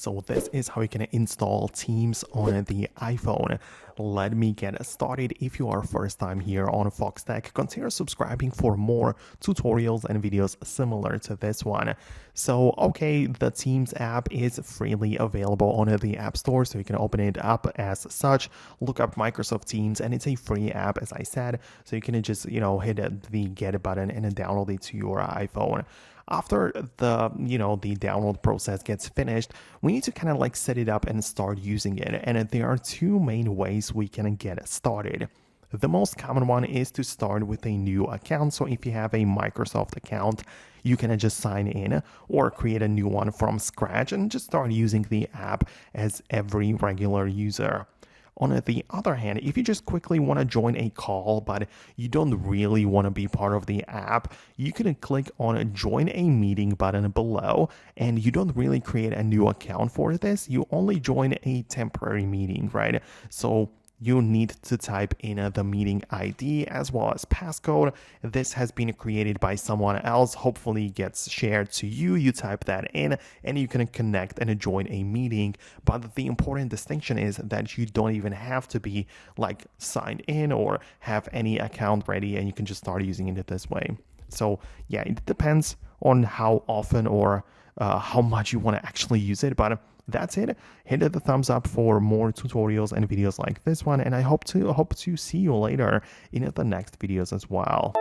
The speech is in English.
So this is how you can install Teams on the iPhone. Let me get started. If you are first time here on Foxtecc, consider subscribing for more tutorials and videos similar to this one. So, okay, the Teams app is freely available on the App Store, so you can open it up as such. Look up Microsoft Teams, and it's a free app, as I said. So you can just, hit the get button and download it to your iPhone. After the download process gets finished, we need to kind of like set it up and start using it. And there are two main ways we can get started. The most common one is to start with a new account. So if you have a Microsoft account, you can just sign in or create a new one from scratch and just start using the app as every regular user. On the other hand, if you just quickly want to join a call, but you don't really want to be part of the app, you can click on Join a Meeting button below, and you don't really create a new account for this. You only join a temporary meeting, right? So you need to type in the meeting ID as well as passcode. This has been created by someone else. Hopefully gets shared to you. You type that in and you can connect and join a meeting. But the important distinction is that you don't even have to be like signed in or have any account ready, and you can just start using it this way. So yeah, it depends on how often or how much you want to actually use it, but that's it. Hit the thumbs up for more tutorials and videos like this one, and I hope to see you later in the next videos as well.